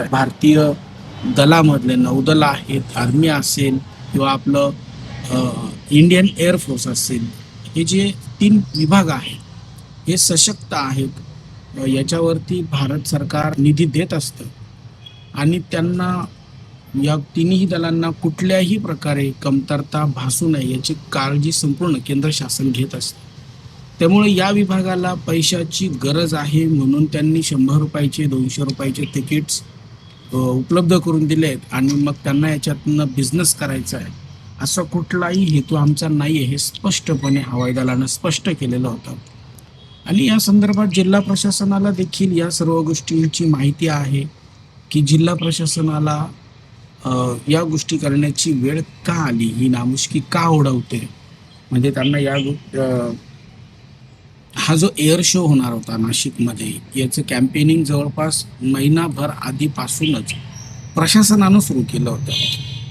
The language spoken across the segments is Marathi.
भारतीय दलामधले नौदल आहेत, आर्मी असेल किंवा आपलं इंडियन एअरफोर्स असेल, हे जे 3 विभाग आहेत हे सशक्त आहेत. याच्यावरती भारत सरकार निधी देत असतं आणि त्यांना या तिन्ही दलांना कुठल्याही प्रकारे कमतरता भासू नये याची काळजी संपूर्ण केंद्र शासन घेत असतं. त्यामुळे या विभागाला पैशाची गरज आहे म्हणून त्यांनी 100 रुपयाचे 200 रुपयाचे तिकीट्स उपलब्ध करून दिले आहेत आणि मग त्यांना याच्यातनं बिझनेस करायचा आहे असा कुठलाही हेतू आमचा नाही आहे, हे स्पष्टपणे हवाई दलानं स्पष्ट केलेलं होतं. आणि या संदर्भात जिल्हा प्रशासनाला देखील या सर्व गोष्टींची माहिती आहे की जिल्हा प्रशासनाला या गोष्टी करण्याची वेळ का आली, ही नामुष्की का ओढवते. म्हणजे त्यांना हा जो एअर शो होणार होता नाशिकमध्ये, याचं कॅम्पेनिंग जवळपास महिनाभर आधीपासूनच प्रशासनानं सुरू केलं होतं.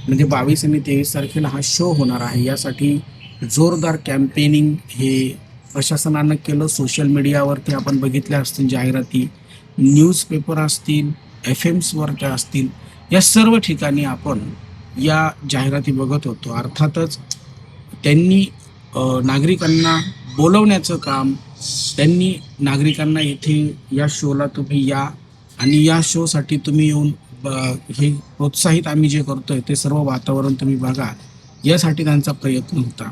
म्हणजे 22 आणि 23 तारखेला हा शो होणार आहे, यासाठी जोरदार कॅम्पेनिंग हे प्रशासनानं केलं. सोशल मीडियावरती आपण बघितल्या असतील जाहिराती, न्यूजपेपर असतील, FMsवर त्या असतील, या सर्व ठिकाणी आपण या जाहिराती बघत होतो. अर्थातच त्यांनी नागरिकांना बोलवण्याचं काम, त्यांनी नागरिकांना इथे या शोला तुम्ही या आणि या शोसाठी तुम्ही येऊन हे प्रोत्साहित आम्ही जे करतोय ते सर्व वातावरण तुम्ही बघा, यासाठी त्यांचा प्रयत्न होता.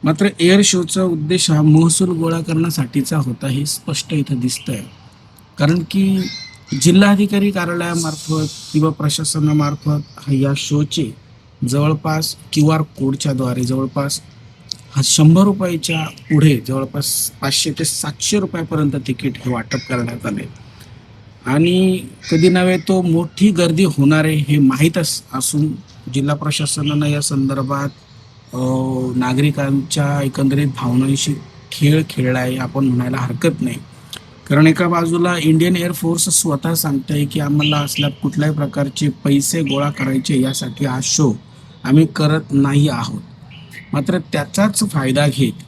मात्र एअर शोचा उद्देश हा महसूल गोळा करण्यासाठीचा होता, हे स्पष्ट इथं दिसतंय. कारण की जिल्हाधिकारी कार्यालयामार्फत किंवा प्रशासनामार्फत या शोचे जवळपास QR कोडच्या द्वारे जवळपास 100 रुपयाच्या पुढे जवळपास 500 ते 700 रुपयापर्यंत तिकीट हे वाटप करण्यात आले. आणि कधी नव्हे तो मोठी गर्दी होणार आहे हे माहीत असून जिल्हा प्रशासनानं या संदर्भात नागरिकांच्या एकंदरीत भावनांशी खेळ खेळला आहे आपण म्हणायला हरकत नाही. कारण एका बाजूला इंडियन एअरफोर्स स्वतः सांगतंय की आम्हाला असल्या कुठल्याही प्रकारचे पैसे गोळा करायचे यासाठी हा शो आम्ही करत नाही आहोत. मात्र त्याचाच फायदा घेत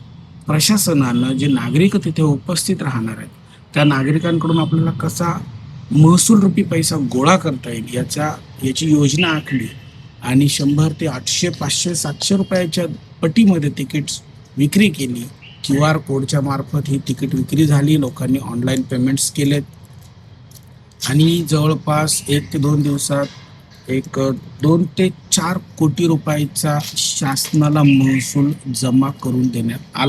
प्रशासनानं जे नागरिक तिथे उपस्थित राहणार आहेत त्या नागरिकांकडून आपल्याला कसा महसूलरूपी पैसा गोळा करता येईल याची योजना आखली आणि 100 ते 800, 500, 700 रुपयाच्या पटीमध्ये तिकीट्स विक्री केली. QR कोडच्या मार्फत ही तिकीट विक्री झाली, लोकांनी ऑनलाईन पेमेंट्स केलेत आणि जवळपास 1 ते 2 दिवसात 2 ते 4 कोटी रुपयाचा शासनाला महसूल जमा करून देण्यात आला.